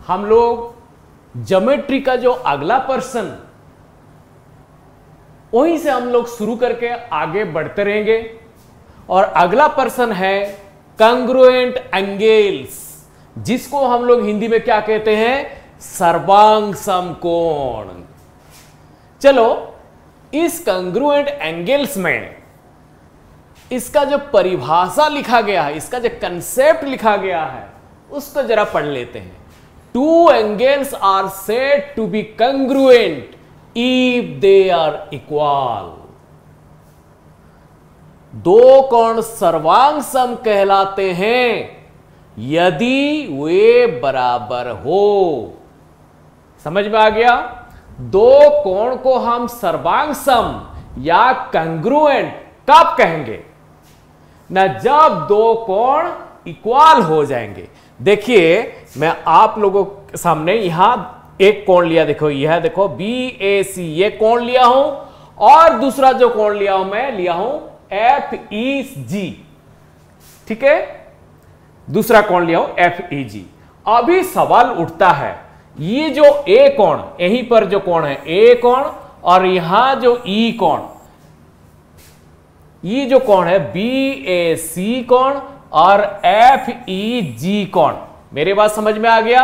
हम लोग ज्योमेट्री का जो अगला पर्सन, वहीं से हम लोग शुरू करके आगे बढ़ते रहेंगे। और अगला पर्सन है कंग्रुएंट एंगल्स, जिसको हम लोग हिंदी में क्या कहते हैं, सर्वांग समकोण। चलो, इस कंग्रुएंट एंगल्स में इसका जो परिभाषा लिखा गया है, इसका जो कंसेप्ट लिखा गया है, उसको जरा पढ़ लेते हैं। Two angles are said to be congruent if they are equal. दो कोण सर्वांग सम कहलाते हैं यदि वे बराबर हो। समझ में आ गया? दो कोण को हम सर्वांग सम या कंग्रुएंट कब कहेंगे ना, जब दो कोण इक्वल हो जाएंगे। देखिए, मैं आप लोगों के सामने यहां एक कोण लिया, देखो यह देखो BAC, ये कोण लिया हूं, और दूसरा जो कोण लिया हूं मैं लिया हूं FEG। ठीक है, दूसरा कोण लिया हूं FEG। अभी सवाल उठता है, ये जो A कोण, यहीं पर जो कोण है A कोण, और यहां जो E कोण, ये जो कोण है BAC कोण और FEG कोण। मेरी बात समझ में आ गया?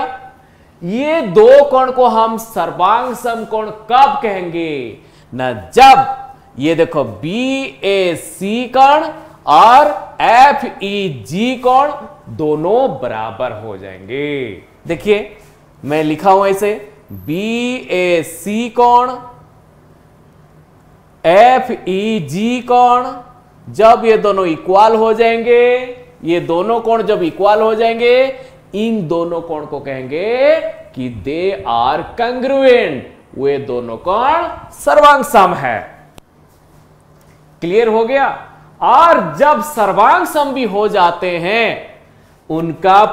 ये दो कोण को हम सर्वांग समकोण कब कहेंगे ना, जब ये देखो BAC कोण और FEG कोण दोनों बराबर हो जाएंगे। देखिए, मैं लिखा हूं ऐसे, BAC कोण FEG कोण, जब ये दोनों इक्वल हो जाएंगे, ये दोनों कोण जब इक्वल हो जाएंगे, इन दोनों कोण को कहेंगे कि दे आर कंग्रुएंट, वे दोनों कोण सर्वांग सम है। क्लियर हो गया? और जब सर्वांग सम भी हो जाते हैं, उनका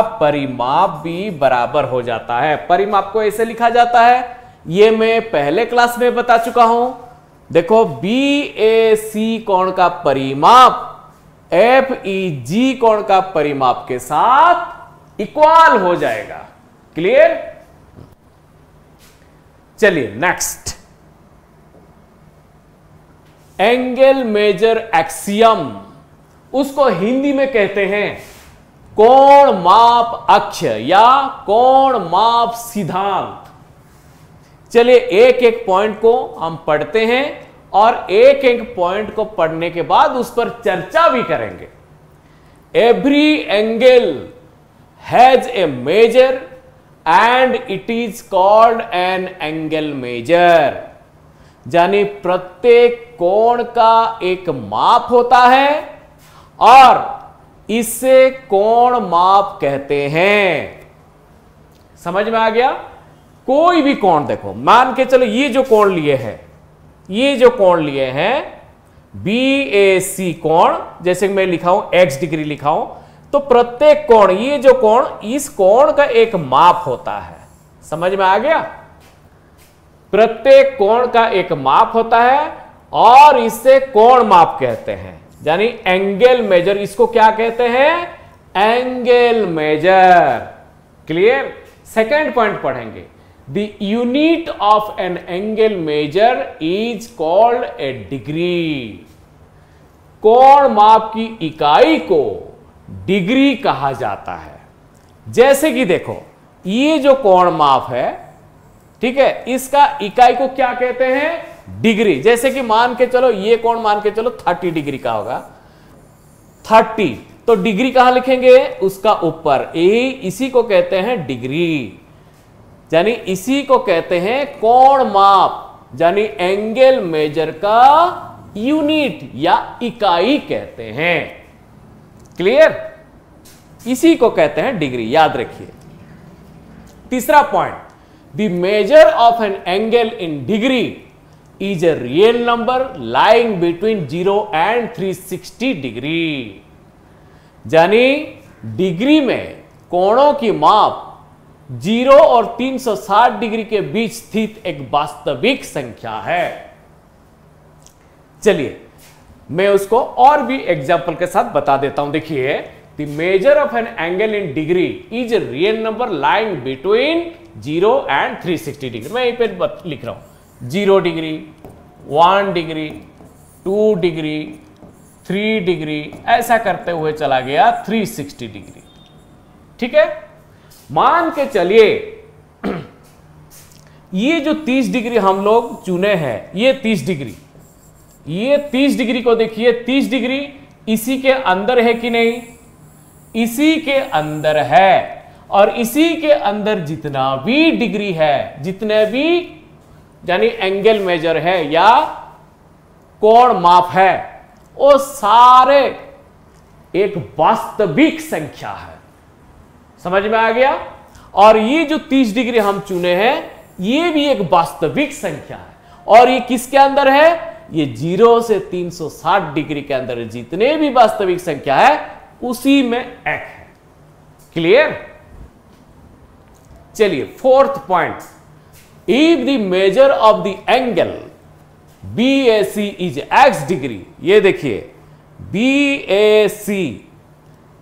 परिमाप भी बराबर हो जाता है। परिमाप को ऐसे लिखा जाता है, ये मैं पहले क्लास में बता चुका हूं। देखो, BAC कोण का परिमाप FEG कोण का परिमाप के साथ इक्वल हो जाएगा। क्लियर? चलिए नेक्स्ट, एंगल मेजर एक्सियम, उसको हिंदी में कहते हैं कोण माप अक्ष या कोण माप सिद्धांत। चलिए, एक एक पॉइंट को हम पढ़ते हैं और एक एक पॉइंट को पढ़ने के बाद उस पर चर्चा भी करेंगे। Every angle has a measure and it is called an angle measure. यानी प्रत्येक कोण का एक माप होता है और इसे कोण माप कहते हैं। समझ में आ गया? कोई भी कोण देखो, मान के चलो ये जो कोण लिए हैं, ये जो कोण लिए हैं BAC कोण, जैसे मैं लिखा हूं x डिग्री लिखा हूं, तो प्रत्येक कोण, ये जो कोण, इस कोण का एक माप होता है। समझ में आ गया? प्रत्येक कोण का एक माप होता है और इसे कोण माप कहते हैं, यानी एंगल मेजर। इसको क्या कहते हैं? Angle measure. Clear? Second point पढ़ेंगे, The unit of an angle measure is called a degree. कोण माप की इकाई को डिग्री कहा जाता है। जैसे कि देखो, ये जो कोण माप है, ठीक है, इसका इकाई को क्या कहते हैं? डिग्री। जैसे कि मान के चलो, ये कोण मान के चलो 30 डिग्री का होगा, 30, तो डिग्री कहां लिखेंगे? उसका ऊपर। इसी को कहते हैं डिग्री, यानी इसी को कहते हैं कोण माप, यानी एंगल मेजर का यूनिट या इकाई कहते हैं। क्लियर? इसी को कहते हैं डिग्री, याद रखिए। तीसरा point, the measure of an angle in degree is a real number lying between 0 and 360 degree. यानी डिग्री में कोणों की माप 0 और 360 डिग्री के बीच स्थित एक वास्तविक संख्या है। चलिए, मैं उसको और भी एग्जाम्पल के साथ बता देता हूं। देखिए, the measure of an angle in degree is real number lying between 0 and 360 degree. मैं यहीं पे लिख रहा हूं 0 डिग्री, 1 डिग्री, 2 डिग्री, 3 डिग्री, ऐसा करते हुए चला गया 360 डिग्री। ठीक है, मान के चलिए ये जो 30 डिग्री हम लोग चुने हैं, ये 30 डिग्री, ये 30 डिग्री को देखिए, 30 डिग्री इसी के अंदर है कि नहीं? इसी के अंदर है। और इसी के अंदर जितना भी डिग्री है, जितने भी यानी एंगल मेजर है या कोण माप है, वो सारे एक वास्तविक संख्या है। समझ में आ गया? और ये जो 30 डिग्री हम चुने हैं, ये भी एक वास्तविक संख्या है। और ये किसके अंदर है? ये 0 से 360 डिग्री के अंदर जितने भी वास्तविक संख्या है, उसी में एक है। क्लियर? चलिए, fourth point, if the measure of the angle BAC is x degree. ये देखिए BAC,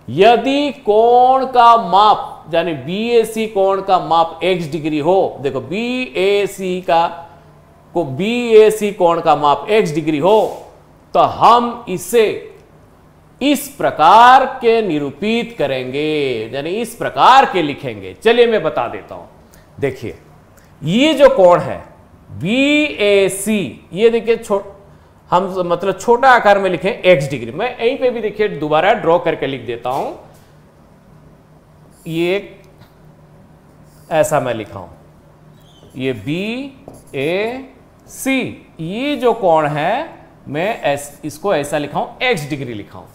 यदि कोण का माप यानी BAC कोण का माप x डिग्री हो, देखो BAC कोण का माप x डिग्री हो, तो हम इसे इस प्रकार के निरूपित करेंगे, यानी इस प्रकार के लिखेंगे। चलिए मैं बता देता हूं। देखिए ये जो कोण है BAC, ये देखिए हम मतलब छोटा आकार में लिखें x डिग्री। मैं यहीं पे भी देखिए दोबारा ड्रॉ करके लिख देता हूं। ये ऐसा मैं लिखा हूं, ये BAC, ये जो कोण है मैं इसको ऐसा लिखा हूं, x डिग्री लिखा हूं,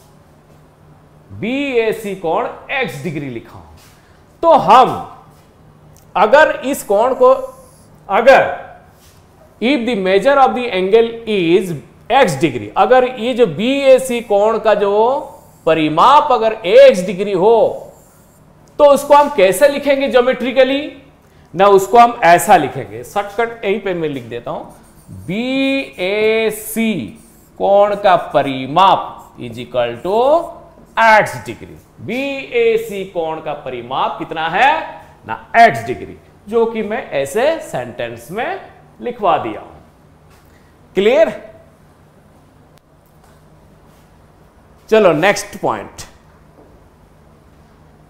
BAC कोण x डिग्री लिखा हूं। तो हम अगर इस कोण को, अगर if the measure of the angle is x degree, अगर ये जो BAC कोण का जो परिमाप अगर x डिग्री हो, तो उसको हम कैसे लिखेंगे ज्योमेट्रिकली? ना उसको हम ऐसा लिखेंगे, शॉर्टकट यहीं पे मैं लिख देता हूं, BAC कोण का परिमाप is equal to x degree. BAC कोण का परिमाप कितना है ना? x डिग्री, जो कि मैं ऐसे सेंटेंस में लिखवा दिया हूं। क्लियर? चलो next point,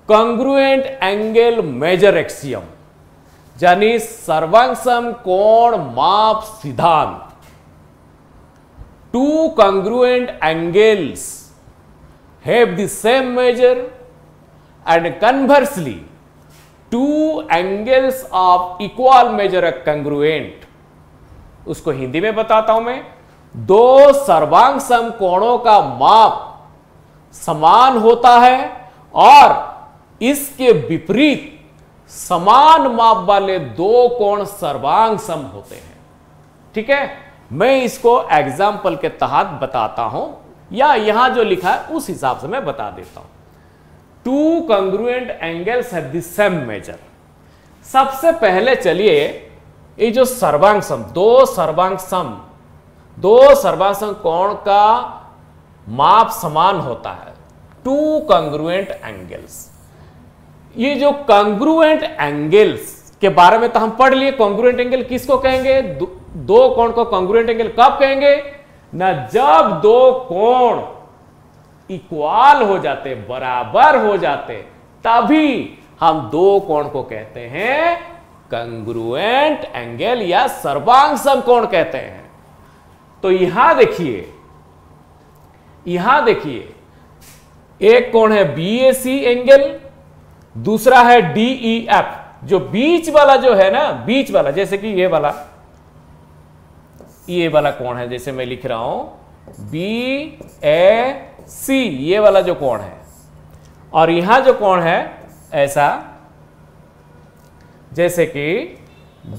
congruent angle measure axiom, यानी सर्वांगसम कोण माप सिद्धांत। To congruent angles have the same measure and conversely two angles of equal measure are congruent। उसको हिंदी में बताता हूं मैं। दो सर्वांग सम कोणों का माप समान होता है और इसके विपरीत समान माप वाले दो कोण सर्वांग सम होते हैं। ठीक है, मैं इसको एग्जाम्पल के तहत बताता हूं, या यहां जो लिखा है उस हिसाब से मैं बता देता हूं। Two congruent angles have the same measure. सबसे पहले चलिए ये जो सर्वांग सम, दो सर्वांग सम कोण का माप समान होता है, टू कॉन्ग्रुएंट एंगल्स। ये जो कॉन्ग्रुएंट एंगल्स के बारे में तो हम पढ़ लिए। कॉन्ग्रुएंट एंगल किसको कहेंगे? दो कोण को कॉन्ग्रुएंट एंगल कब कहेंगे ना? जब दो कोण इक्वल हो जाते, बराबर हो जाते, तभी हम दो कोण को कहते हैं कॉन्ग्रुएंट एंगल या सर्वांग सम कोण कहते हैं। तो यहां देखिए एक कोण है BAC एंगल, दूसरा है DEF। जो बीच वाला जो है ना, बीच वाला, जैसे कि ये वाला कोण है, जैसे मैं लिख रहा हूं BAC, ये वाला जो कोण है, और यहां जो कोण है ऐसा, जैसे कि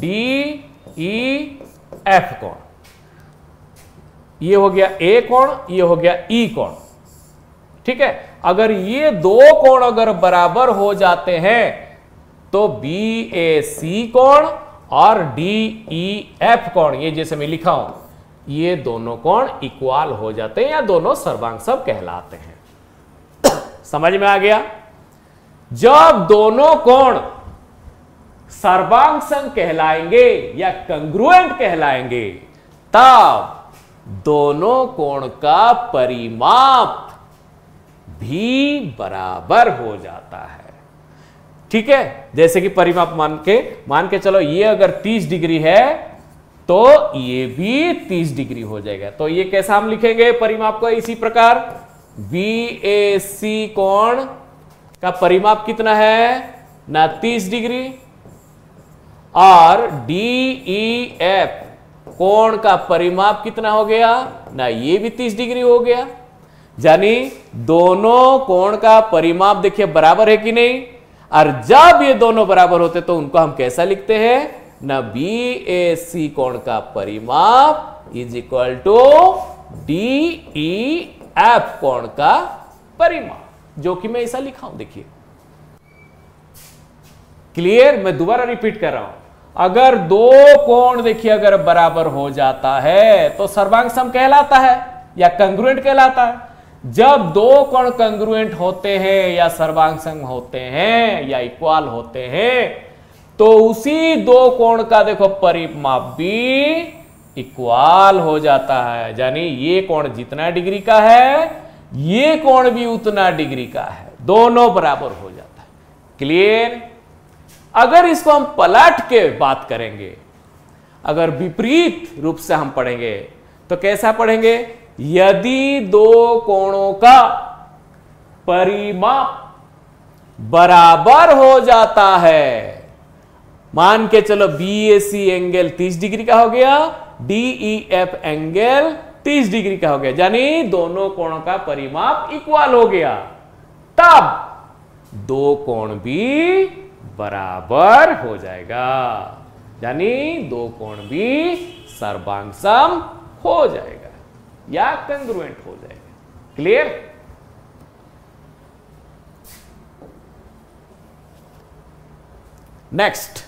DEF कोण, ये हो गया A कोण, ये हो गया E कोण। ठीक है, अगर ये दो कोण अगर बराबर हो जाते हैं तो BAC कोण और DEF कोण, ये जैसे मैं लिखा हूं, ये दोनों कोण इक्वल हो जाते हैं या दोनों सर्वांग सम कहलाते हैं। समझ में आ गया? जब दोनों कोण सर्वांग सम कहलाएंगे या कंग्रुएंट कहलाएंगे, तब दोनों कोण का परिमाप भी बराबर हो जाता है। ठीक है, जैसे कि परिमाप मान के चलो, ये अगर 30 डिग्री है तो ये भी 30 डिग्री हो जाएगा। तो ये कैसा हम लिखेंगे परिमाप को? इसी प्रकार BAC कोण का परिमाप कितना है ना 30 डिग्री, और DEF कोण का परिमाप कितना हो गया ना, ये भी 30 डिग्री हो गया। यानी दोनों कोण का परिमाप देखिए बराबर है कि नहीं, और जब ये दोनों बराबर होते तो उनको हम कैसा लिखते हैं ना, BAC कोण का परिमाप इज इक्वल टू DEF कोण का परिमाप, जो कि मैं ऐसा लिखा हूं। देखिए क्लियर? मैं दोबारा रिपीट कर रहा हूं, अगर दो कोण देखिए अगर बराबर हो जाता है तो सर्वांग सम कहलाता है या कंग्रुएंट कहलाता है। जब दो कोण कंग्रुएंट होते हैं या सर्वांग सम होते हैं या इक्वल होते हैं, तो उसी दो कोण का देखो परिमाप भी इक्वल हो जाता है। यानी ये कोण जितना डिग्री का है, ये कोण भी उतना डिग्री का है, दोनों बराबर हो जाता है। क्लियर? अगर इसको हम पलट के बात करेंगे, अगर विपरीत रूप से हम पढ़ेंगे तो कैसा पढ़ेंगे? यदि दो कोणों का परिमाप बराबर हो जाता है, मान के चलो BAC एंगल 30 डिग्री का हो गया, DEF एंगल 30 डिग्री का हो गया, यानी दोनों कोणों का परिमाप इक्वल हो गया, तब दो कोण भी बराबर हो जाएगा, यानी दो कोण भी सर्वांग सम हो जाएगा या कंग्रुएंट हो जाएगा। Clear? Next,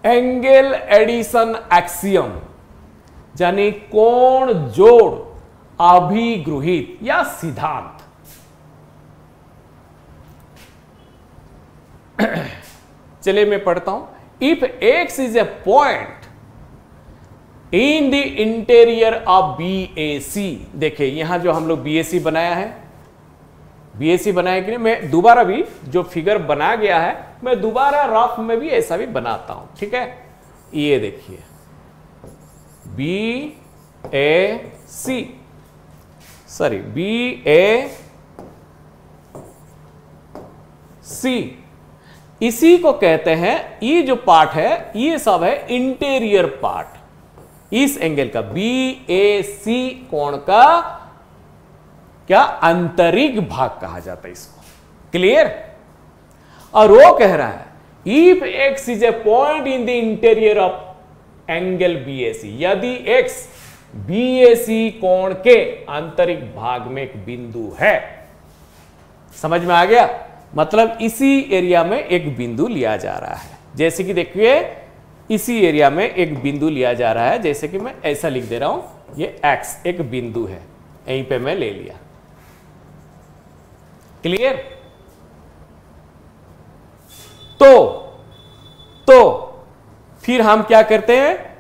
angle addition axiom, यानी कोण जोड़ अभिगृहित या सिद्धांत। चलिए मैं पढ़ता हूं। If x is a point in the interior of BAC, देखिए यहां जो हम लोग BAC बनाया है, BAC बनाया कि नहीं, मैं दोबारा भी जो फिगर बना गया है मैं दोबारा रफ में भी ऐसा भी बनाता हूं। ठीक है, ये देखिए BAC, सॉरी BAC, इसी को कहते हैं, ये जो पार्ट है ये सब है इंटीरियर पार्ट इस एंगल का, BAC कोण का क्या आंतरिक भाग कहा जाता है इसको। क्लियर? और वो कह रहा है if x is a point in the interior of angle BAC, यदि x BAC कोण के आंतरिक भाग में एक बिंदु है। समझ में आ गया? मतलब इसी एरिया में एक बिंदु लिया जा रहा है, जैसे कि देखिए इसी एरिया में एक बिंदु लिया जा रहा है, जैसे कि मैं ऐसा लिख दे रहा हूं, ये x एक बिंदु है, यहीं पे मैं ले लिया। क्लियर? तो फिर हम क्या करते हैं,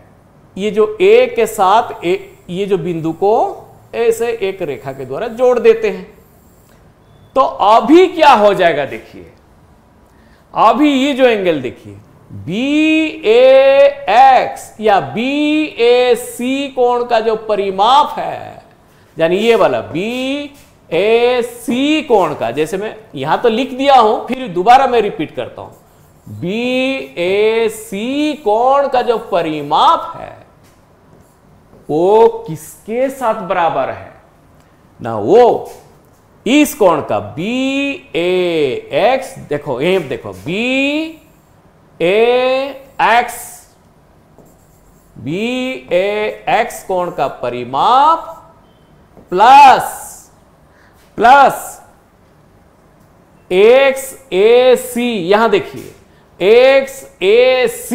ये जो A के साथ ये जो बिंदु को ऐसे एक रेखा के द्वारा जोड़ देते हैं। तो अभी क्या हो जाएगा देखिए, अभी ये जो एंगल देखिए BAX या BAC कोण का जो परिमाप है, यानी ये वाला BAC कोण का, जैसे मैं यहां तो लिख दिया हूं, फिर दोबारा मैं रिपीट करता हूं, BAC कोण का जो परिमाप है वो किसके साथ बराबर है ना, वो इस कोण का BAX, देखो यहीं देखो BAX कोण का परिमाप प्लस XAC, यहां देखिए XAC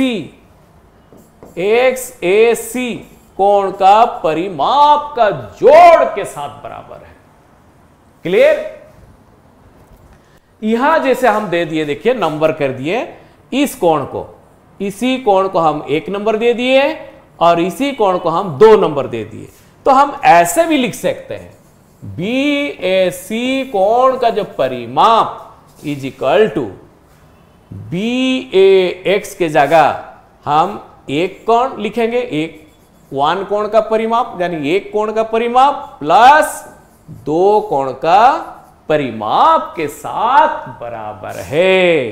कोण का परिमाप का जोड़ के साथ बराबर है। क्लियर? यहां जैसे हम दे दिए, देखिए नंबर कर दिए, इस कोण को, इसी कोण को हम 1 नंबर दे दिए और इसी कोण को हम 2 नंबर दे दिए। तो हम ऐसे भी लिख सकते हैं BAC कोण का जो परिमाप इज इक्वल टू BAX के जगह हम एक कोण लिखेंगे, एक 1 कोण का परिमाप यानी एक कोण का परिमाप प्लस 2 कोण का परिमाप के साथ बराबर है।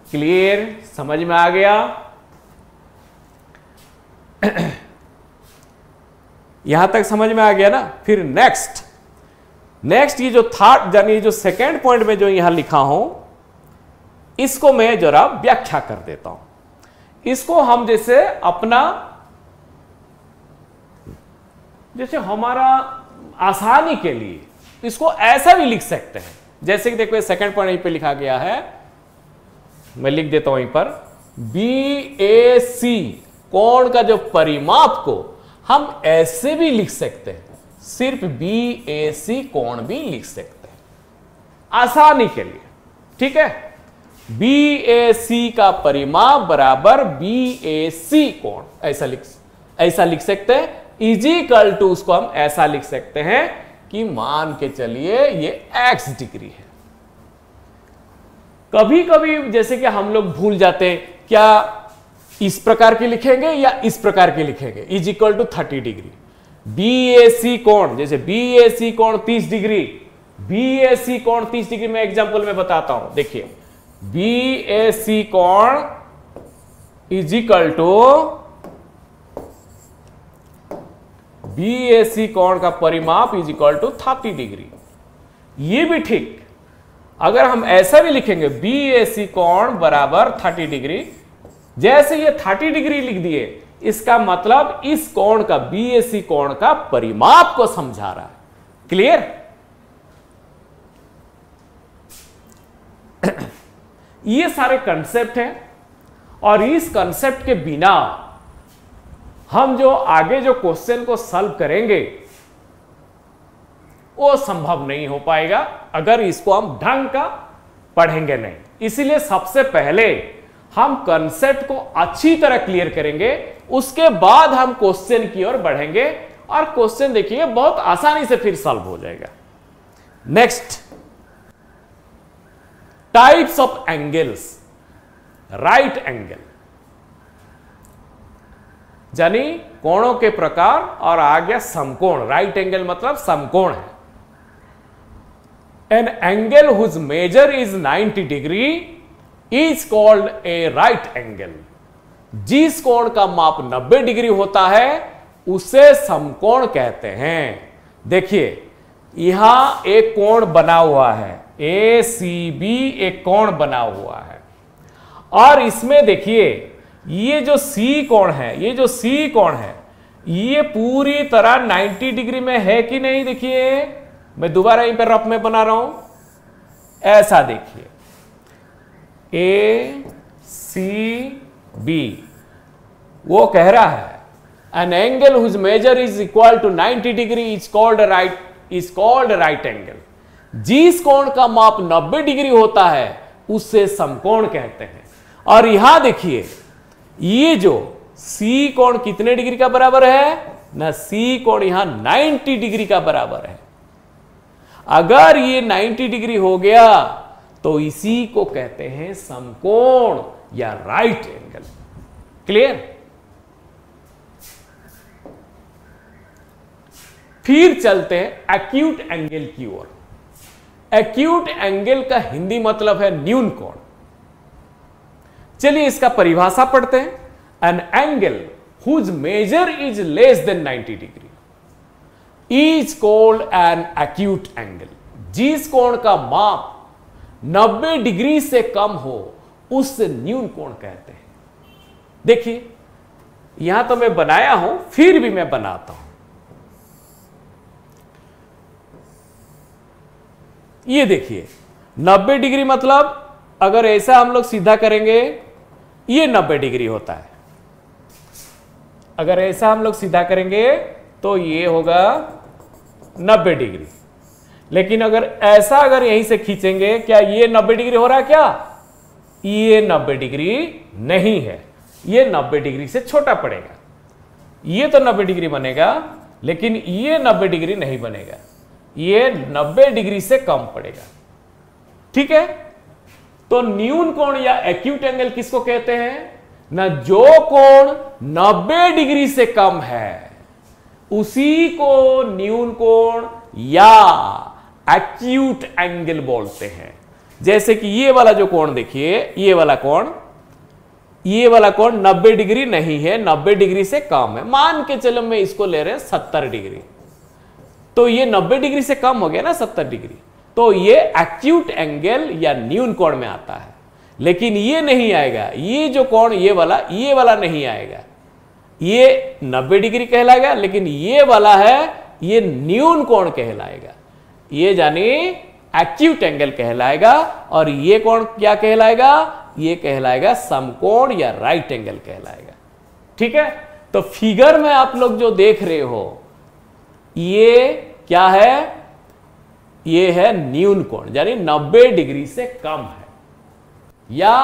क्लियर? समझ में आ गया? यहां तक समझ में आ गया ना? फिर नेक्स्ट ये जो थर्ड यानी जो सेकेंड पॉइंट में जो यहां लिखा हूं, इसको मैं जरा व्याख्या कर देता हूं। इसको हम जैसे अपना, जैसे हमारा आसानी के लिए इसको ऐसा भी लिख सकते हैं, जैसे कि देखो सेकंड पॉइंट यहीं पे लिखा गया है, मैं लिख देता हूं यहीं पर, BAC कोण का जो परिमाप को हम ऐसे भी लिख सकते हैं, सिर्फ BAC कोण भी लिख सकते हैं आसानी के लिए। ठीक है? BAC का परिमाप बराबर BAC कोण, ऐसा लिख सकते हैं। इजिकल टू उसको हम ऐसा लिख सकते हैं कि मान के चलिए ये x डिग्री है। कभी कभी जैसे कि हम लोग भूल जाते हैं, क्या इस प्रकार के लिखेंगे या इस प्रकार के लिखेंगे, is equal to 30 degree. BAC कोण, जैसे BAC कोण 30 डिग्री, BAC कोण 30 डिग्री मैं एग्जांपल में बताता हूं। देखिए BAC कोण इज इक्वल टू BAC कोण का परिमाप इज इक्वल टू 30 डिग्री। ये भी ठीक, अगर हम ऐसा भी लिखेंगे BAC कोण बराबर 30 डिग्री, जैसे ये 30 डिग्री लिख दिए, इसका मतलब इस कोण का, BAC कोण का परिमाप को समझा रहा है। क्लियर? ये सारे कंसेप्ट हैं और इस कंसेप्ट के बिना हम जो आगे जो क्वेश्चन को सॉल्व करेंगे वो संभव नहीं हो पाएगा अगर इसको हम ढंग का पढ़ेंगे नहीं। इसीलिए सबसे पहले हम कंसेप्ट को अच्छी तरह क्लियर करेंगे, उसके बाद हम क्वेश्चन की ओर बढ़ेंगे और क्वेश्चन देखिए बहुत आसानी से फिर सॉल्व हो जाएगा। Next, types of angles. Right angle यानी कोणों के प्रकार, और आ गया समकोण। राइट एंगल मतलब समकोण है। An angle whose measure is 90 degree is called a right angle. जिस कोण का माप 90 डिग्री होता है उसे समकोण कहते हैं। देखिए यहां एक कोण बना हुआ है, ACB एक कोण बना हुआ है, और इसमें देखिए ये जो C कोण है, ये जो C कोण है, ये पूरी तरह 90 डिग्री में है कि नहीं। देखिए मैं दोबारा यहीं पर रफ में बना रहा हूं, ऐसा देखिए ACB वो कह रहा है an angle whose measure is equal to 90 degree is called right angle. जिस कोण का माप 90 डिग्री होता है उससे समकोण कहते हैं। और यहां देखिए ये जो C कोण कितने डिग्री का बराबर है ना, C कोण यहां 90 डिग्री का बराबर है। अगर ये 90 डिग्री हो गया तो इसी को कहते हैं समकोण या राइट एंगल। क्लियर? फिर चलते हैं एक्यूट एंगल की ओर। एक्यूट एंगल का हिंदी मतलब है न्यून कोण। चलिए इसका परिभाषा पढ़ते हैं। An angle whose measure is less than 90 degree is called an acute angle. जिस कोण का माप 90 डिग्री से कम हो उससे न्यून कोण कहते हैं। देखिए यहां तो मैं बनाया हूं, फिर भी मैं बनाता हूं। ये देखिए 90 डिग्री मतलब अगर ऐसा हम लोग सीधा करेंगे ये 90 डिग्री होता है। अगर ऐसा हम लोग सीधा करेंगे तो ये होगा 90 डिग्री। लेकिन अगर ऐसा अगर यहीं से खींचेंगे, क्या ये 90 डिग्री हो रहा है? क्या ये 90 डिग्री नहीं है, ये 90 डिग्री से छोटा पड़ेगा। ये तो 90 डिग्री बनेगा, लेकिन ये 90 डिग्री नहीं बनेगा, ये 90 डिग्री से कम पड़ेगा। ठीक है, तो न्यून कोण या एक्यूट एंगल किसको कहते हैं ना? जो कोण 90 डिग्री से कम है उसी को न्यून कोण या एक्यूट एंगल बोलते हैं। जैसे कि ये वाला जो कोण देखिए, ये वाला कोण 90 डिग्री नहीं है, 90 डिग्री से कम है। मान के चलो मैं इसको ले रहे हैं 70 डिग्री, तो ये 90 डिग्री से कम हो गया ना 70 डिग्री, तो ये एक्यूट एंगल या न्यून कोण में आता है। लेकिन ये नहीं आएगा, ये जो कोण ये वाला नहीं आएगा, ये 90 डिग्री कहलाएगा, लेकिन ये वाला है ये न्यून कोण कहलाएगा, ये जानी एक्यूट एंगल कहलाएगा। और ये कोण क्या कहलाएगा? ये कहलाएगा समकोण या राइट एंगल कहलाएगा। ठीक है, तो फिगर में आप लोग जो देख रहे हो ये क्या है? ये है न्यून कोण, यानी 90 डिग्री से कम है, या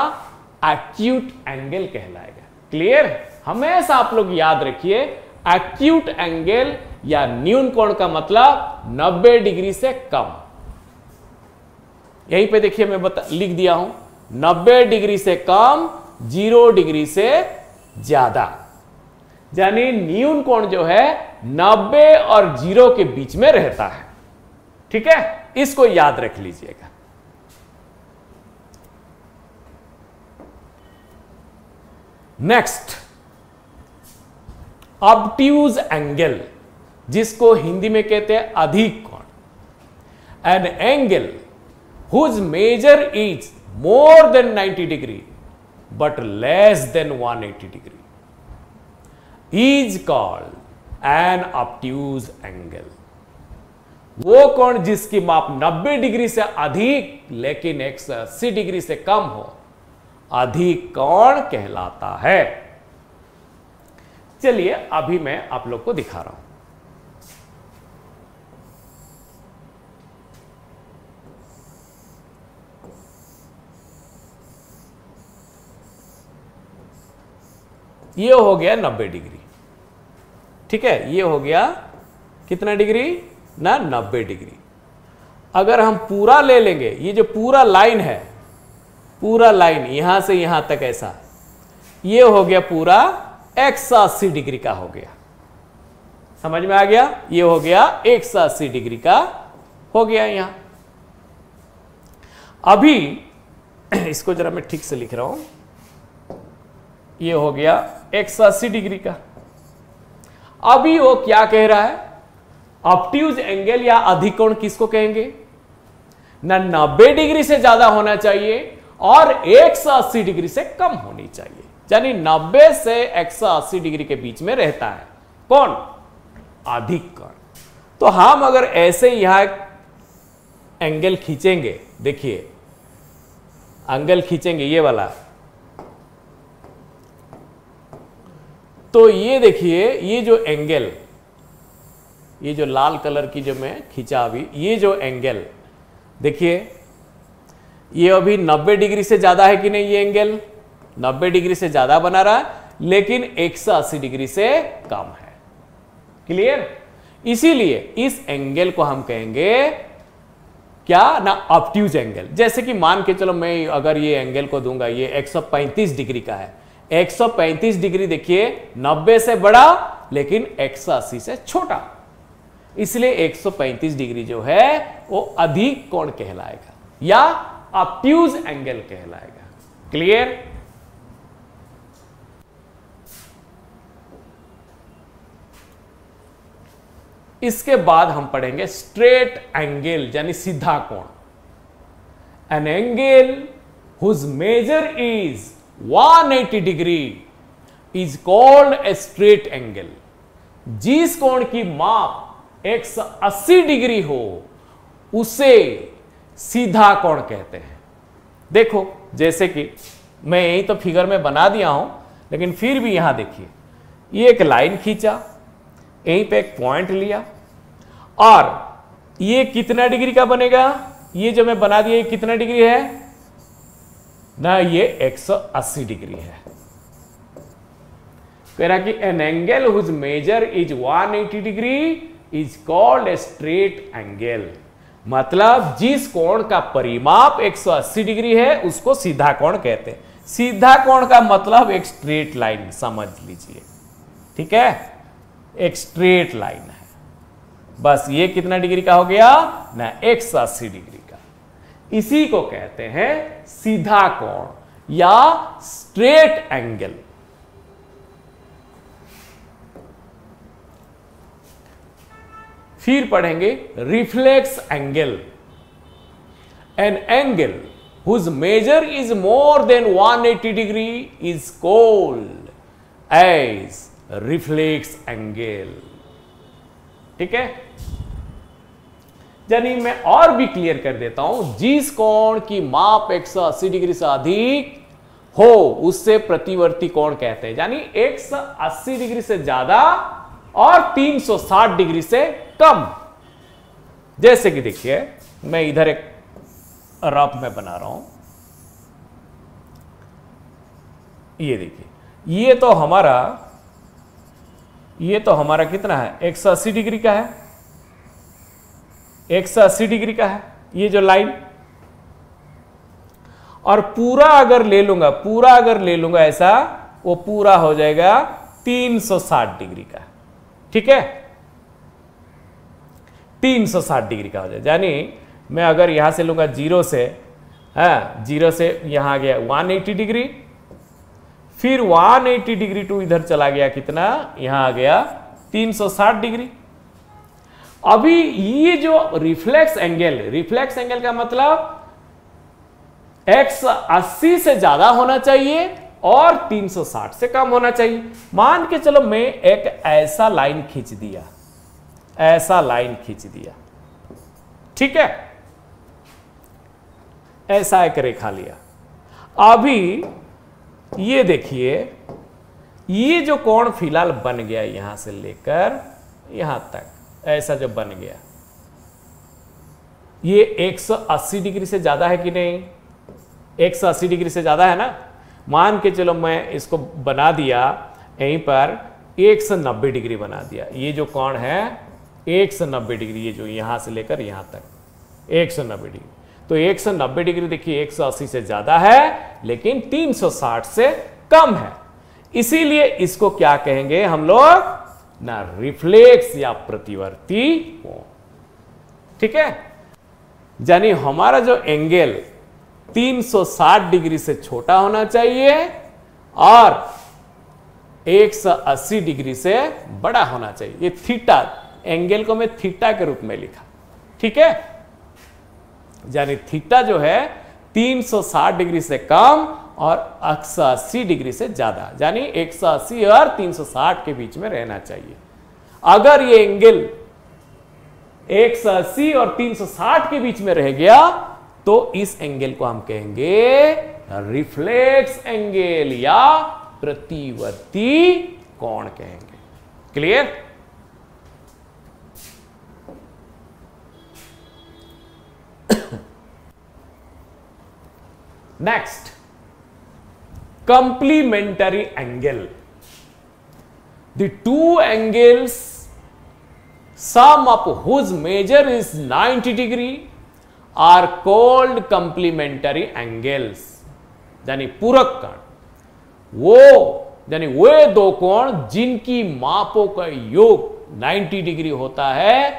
एक्यूट एंगल कहलाएगा। क्लियर? हमेशा आप लोग याद रखिए, एक्यूट एंगल या न्यून कोण का मतलब 90 डिग्री से कम। यहीं पे देखिए मैं लिख दिया हूं, 90 डिग्री से कम, 0 डिग्री से ज्यादा। यानी न्यून कोण जो है 90 और 0 के बीच में रहता है। ठीक है, इसको याद रख लीजिएगा। नेक्स्ट, ऑब्ट्यूज एंगल, जिसको हिंदी में कहते हैं अधिक कोण। An angle whose measure is more than 90 degree but less than 180 degree is called an obtuse angle. वो कोण जिसकी माप 90 डिग्री से अधिक लेकिन 180 डिग्री से कम हो, अधिक कोण कहलाता है। चलिए अभी मैं आप लोग को दिखा रहा हूं। ये हो गया 90 डिग्री। ठीक है, ये हो गया कितना डिग्री ना? 90 डिग्री। अगर हम पूरा ले लेंगे, ये जो पूरा लाइन है, पूरा लाइन यहां से यहां तक ऐसा, ये हो गया पूरा 180 डिग्री का हो गया। समझ में आ गया? ये हो गया 180 डिग्री का हो गया यहां। अभी इसको जरा मैं ठीक से लिख रहा हूं, ये हो गया 180 डिग्री का। अभी वो क्या कह रहा है? ऑब्ट्यूज एंगल या अधिक कोण किसको कहेंगे ना? 90 डिग्री से ज्यादा होना चाहिए और 180 डिग्री से कम होनी चाहिए, यानी 90 से 180 डिग्री के बीच में रहता है। कौन? अधिक कोण। तो हम अगर ऐसे यहां एंगल खींचेंगे, देखिए एंगल खींचेंगे ये वाला, तो ये देखिए ये जो एंगल, ये जो लाल कलर की जो मैं खींचा अभी, ये जो एंगल देखिए, ये अभी 90 डिग्री से ज्यादा है कि नहीं? ये एंगल 90 डिग्री से ज्यादा बना रहा है, लेकिन 180 डिग्री से कम है। क्लियर? इसीलिए इस एंगल को हम कहेंगे क्या ना? Obtuse angle. जैसे कि मान के चलो मैं अगर ये एंगल को दूंगा, ये 135 डिग्री का है। 135 डिग्री देखिए 90 से बड़ा लेकिन 180 से छोटा, इसलिए 135 डिग्री जो है वो अधिक कोण कहलाएगा या ऑब्ट्यूज एंगल कहलाएगा। क्लियर? इसके बाद हम पढ़ेंगे स्ट्रेट एंगल यानी सीधा कोण। An angle whose measure is 180 degree is called a straight angle. जिस कोण की माप 180 डिग्री हो उसे सीधा कोण कहते हैं। देखो जैसे कि मैं यही तो फिगर में बना दिया हूं, लेकिन फिर भी यहां देखिए, ये एक लाइन खींचा, यहीं पे एक पॉइंट लिया, और ये कितना डिग्री का बनेगा? ये जो मैं बना दिया ये कितना डिग्री है ना? ये 180 डिग्री है। कह रहा कि an angle whose measure is 180 degree is called a straight angle. मतलब जिस कोण का परिमाप 180 डिग्री है उसको सीधा कोण कहते हैं। सीधा कोण का मतलब एक स्ट्रेट लाइन, समझ लीजिए, ठीक है, एक स्ट्रेट लाइन है। बस ये कितना डिग्री का हो गया ना? 180 डिग्री का। इसी को कहते हैं सीधा कोण या स्ट्रेट एंगल। फिर पढ़ेंगे reflex angle. An angle whose measure is more than 180 degree is called as reflex angle। ठीक है, यानी मैं और भी क्लियर कर देता हूं, जिस कोण की माप 180 डिग्री से अधिक हो उससे प्रतिवर्ती कोण कहते हैं। यानी 180 डिग्री से ज्यादा और 360 डिग्री से कम। जैसे कि देखिए, मैं इधर एक रफ में बना रहा हूं, ये देखिए, ये तो हमारा कितना है? 180 डिग्री का है, 180 डिग्री का है ये जो लाइन। और पूरा अगर ले लूंगा ऐसा, वो पूरा हो जाएगा 360 डिग्री का। ठीक है, 360 डिग्री का हो जाए। यानी मैं अगर यहां से लूंगा जीरो से, जीरो से यहां आ गया 180 डिग्री, फिर 180 डिग्री टू इधर चला गया कितना? यहां आ गया 360 डिग्री। अभी ये जो रिफ्लेक्स एंगल का मतलब 180 से ज्यादा होना चाहिए और 360 से कम होना चाहिए। मान के चलो मैं एक ऐसा लाइन खींच दिया, ठीक है, ऐसा एक रेखा लिया। अभी ये देखिए, ये जो कोण फिलहाल बन गया यहां से लेकर यहां तक, ऐसा जो बन गया, ये 180 डिग्री से ज्यादा है कि नहीं? 180 डिग्री से ज्यादा है ना। मान के चलो मैं इसको बना दिया यहीं पर 190 डिग्री बना दिया। ये जो कोण है 190 डिग्री, ये जो यहां से लेकर यहां तक 190 डिग्री। तो 190 डिग्री देखिए 180 से ज्यादा है लेकिन 360 से कम है, इसीलिए इसको क्या कहेंगे हम लोग ना? रिफ्लेक्स या प्रतिवर्ती कोण। ठीक है, यानी हमारा जो एंगल 360 डिग्री से छोटा होना चाहिए और 180 डिग्री से बड़ा होना चाहिए। ये थीटा, एंगल को मैं थीटा के रूप में लिखा। ठीक है, यानी थीटा जो है 360 डिग्री से कम और 180 डिग्री से ज्यादा, यानी 180 और 360 के बीच में रहना चाहिए। अगर ये एंगल 180 और 360 के बीच में रह गया तो इस एंगल को हम कहेंगे रिफ्लेक्स एंगल या प्रतिवर्ती कोण कहेंगे। Clear? Next, complementary angle. The two angles sum up whose measure is 90 degree are called complementary angles। यानी पूरक कोण, यानी वे दो कोण जिनकी मापों का योग 90 डिग्री होता है,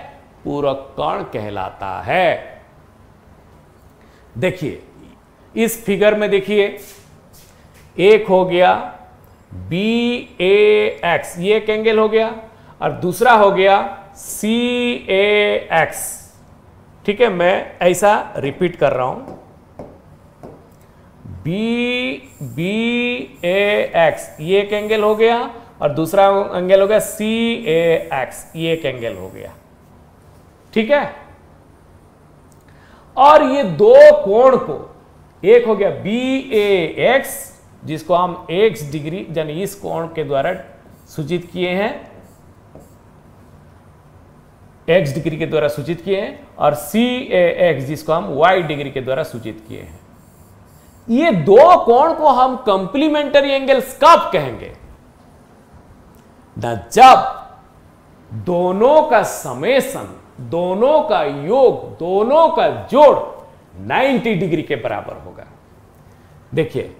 पूरक कोण कहलाता है। देखिए इस फिगर में, देखिए एक हो गया BAX, ये एक एंगल हो गया, और दूसरा हो गया CAX। ठीक है, मैं ऐसा रिपीट कर रहा हूं, BAX ये एक एंगल हो गया और दूसरा एंगल हो गया CAX, ये एक एंगल हो गया। ठीक है, और ये दो कोण को, एक हो गया BAX जिसको हम x डिग्री यानी इस कोण के द्वारा सूचित किए हैं, x डिग्री के द्वारा सूचित किए हैं, और CAX जिसको हम y डिग्री के द्वारा सूचित किए हैं। ये दो कोण को हम कंप्लीमेंट्री एंगल्स कब कहेंगे? जब दोनों का समेशन, दोनों का योग, दोनों का जोड़ 90 डिग्री के बराबर होगा। देखिए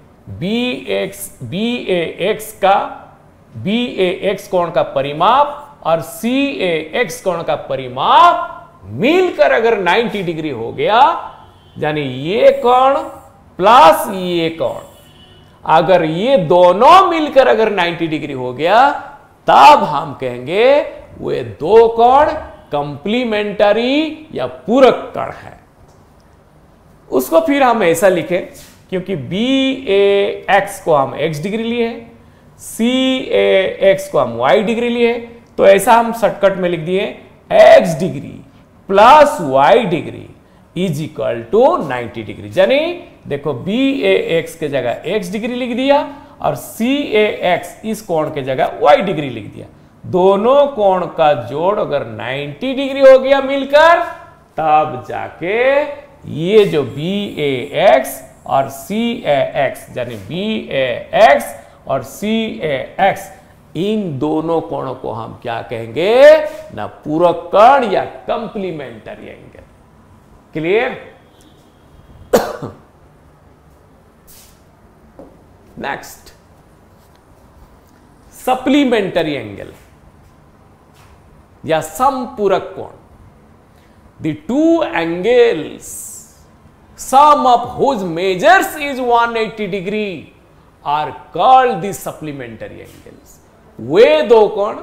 BAX कोण का परिमाप और CAX कोण का परिमाप मिलकर अगर 90 डिग्री हो गया, यानी ये कोण प्लस ये कोण, अगर ये दोनों मिलकर अगर 90 डिग्री हो गया, तब हम कहेंगे वे दो कोण कंप्लीमेंटरी या पूरक कोण है। उसको फिर हम ऐसा लिखें, क्योंकि BAX को हम x डिग्री लिए, CAX को हम y डिग्री लिए, तो ऐसा हम शॉर्टकट में लिख दिए x degree plus y degree is equal to 90 degree. यानी देखो BAX के जगह x डिग्री लिख दिया और CAX इस कोण के जगह y डिग्री लिख दिया। दोनों कोण का जोड़ अगर 90 डिग्री हो गया मिलकर, तब जाके ये जो BAX और CAX, यानी BAX और CAX, इन दोनों कोणों को हम क्या कहेंगे? ना पूरक कोण या complimentary angle. Clear? Next, supplementary angle या समपूरक कोण। The two angles, sum of whose measures is 180 degree, are called the supplementary angles. वे दो कोण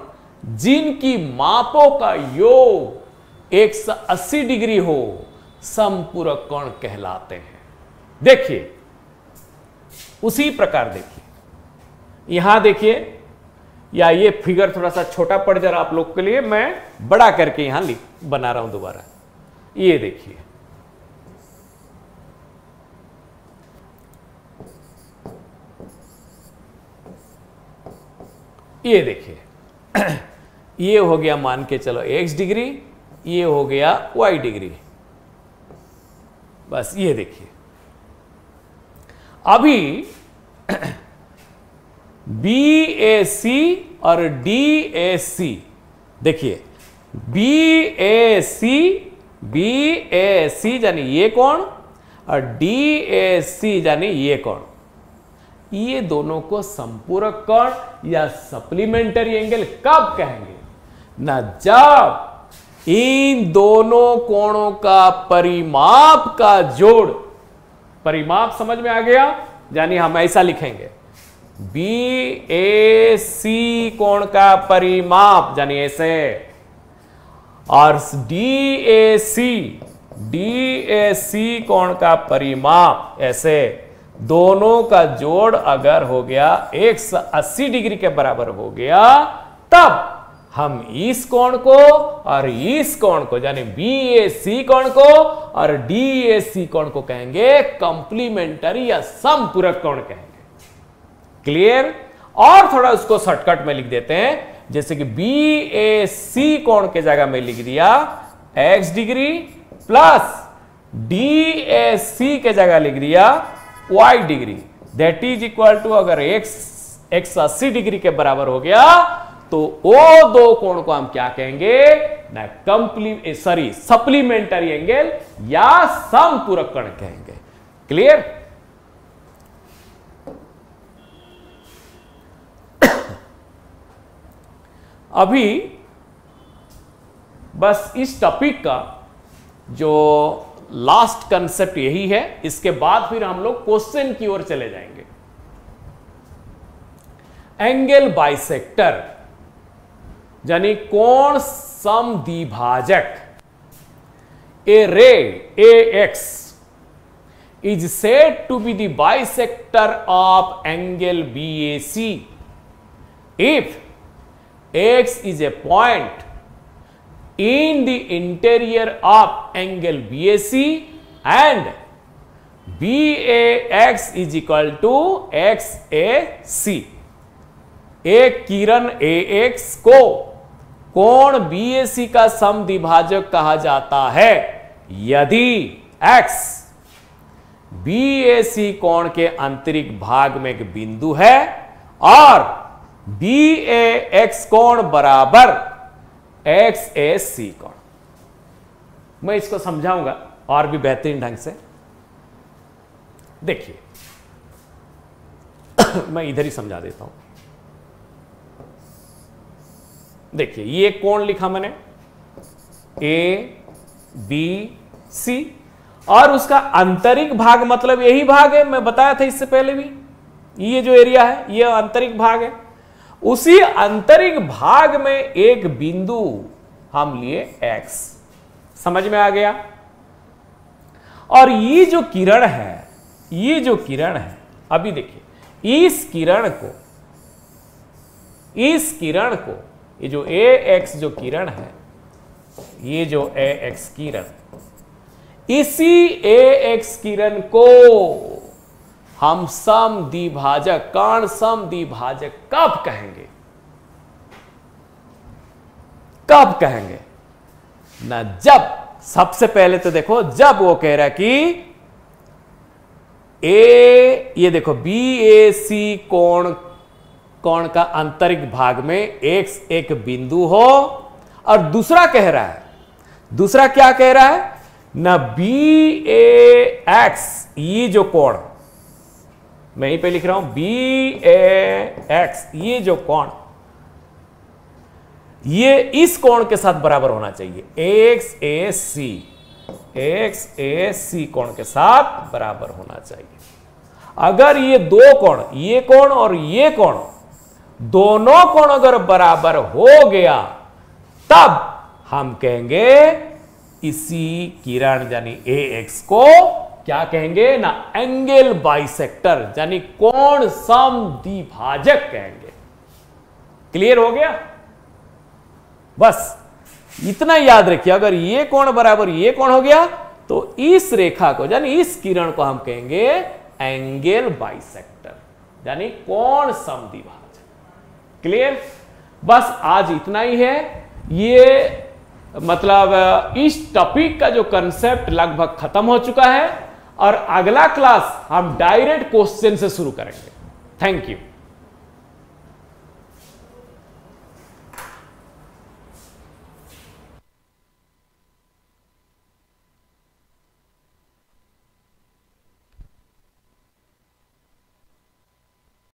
जिनकी मापों का योग 180 डिग्री हो, समपूरक कोण कहलाते हैं। देखिए उसी प्रकार देखिए, यहां देखिए, या ये फिगर थोड़ा सा छोटा पड़ जा रहा आप लोग के लिए, मैं बड़ा करके यहां बना रहा हूं दोबारा। ये देखिए, ये देखिए, ये हो गया मान के चलो x डिग्री, ये हो गया y डिग्री। बस ये देखिए, अभी BAC और DAC, देखिए BAC यानी ये कोण और DAC यानी ये कोण, ये दोनों को संपूरक कोण या सप्लीमेंटरी एंगल कब कहेंगे? ना जब इन दोनों कोणों का परिमाप का जोड़, परिमाप समझ में आ गया? यानी हम ऐसा लिखेंगे BAC कोण का परिमाप, यानी ऐसे, और DAC कोण का परिमाप ऐसे, दोनों का जोड़ अगर हो गया 180 डिग्री के बराबर हो गया, तब हम इस कोण को और इस कोण को, यानी BAC कोण को और DAC कोण को कहेंगे कंप्लीमेंटरी या समपूरक कोण कहेंगे। क्लियर? और थोड़ा उसको शॉर्टकट में लिख देते हैं, जैसे कि BAC कोण के जगह में लिख दिया x डिग्री प्लस DAC के जगह लिख दिया y degree, that is equal to, अगर x 80 डिग्री के बराबर हो गया तो वो दो कोण को हम क्या कहेंगे? ना सप्लीमेंटरी एंगल या समपूरक कोण कहेंगे। क्लियर? अभी बस इस टॉपिक का जो लास्ट कंसेप्ट यही है, इसके बाद फिर हम लोग क्वेश्चन की ओर चले जाएंगे। एंगल बाइसेक्टर यानी कोण समद्विभाजक। ए रे AX is said to be the bisector of angle BAC if X is a point in the interior of angle BAC and BAX is equal to XAC. एक किरण AX को कोण BAC का समद्विभाजक कहा जाता है यदि X BAC कोण के आंतरिक भाग में एक बिंदु है और BAX कोण बराबर XAC कोण। मैं इसको समझाऊंगा और भी बेहतरीन ढंग से। देखिए मैं इधर ही समझा देता हूं। देखिए ये कोण लिखा मैंने ABC और उसका आंतरिक भाग मतलब यही भाग है, मैं बताया था इससे पहले भी, ये जो एरिया है ये आंतरिक भाग है। उसी आंतरिक भाग में एक बिंदु हम लिए X, समझ में आ गया। और ये जो किरण है, ये जो किरण है, अभी देखिए इस किरण को ये जो AX जो किरण है, ये जो AX किरण, इसी AX किरण को हम समद्विभाजक, कर्ण समद्विभाजक कब कहेंगे? कब कहेंगे ना, जब सबसे पहले तो देखो जब वो कह रहा है कि ये देखो BAC कोण का आंतरिक भाग में X एक बिंदु हो, और दूसरा कह रहा है, दूसरा क्या कह रहा है ना, BAX ये जो कोण, मैं यहीं पे लिख रहा हूं BAX ये जो कोण, ये इस कोण के साथ बराबर होना चाहिए, XAC कोण के साथ बराबर होना चाहिए। अगर ये दो कोण, ये कोण और ये कोण, दोनों कोण अगर बराबर हो गया तब हम कहेंगे इसी किरण यानी AX को क्या कहेंगे ना, एंगल बाइसेक्टर यानी कोण समद्विभाजक कहेंगे। क्लियर हो गया? बस इतना याद रखिए, अगर ये कोण बराबर ये कोण हो गया तो इस रेखा को यानी इस किरण को हम कहेंगे एंगल बाइसेक्टर यानी कोण समद्विभाजक। क्लियर? बस आज इतना ही है। ये मतलब इस टॉपिक का जो कंसेप्ट लगभग खत्म हो चुका है और अगला क्लास हम डायरेक्ट क्वेश्चन से शुरू करेंगे। Thank you.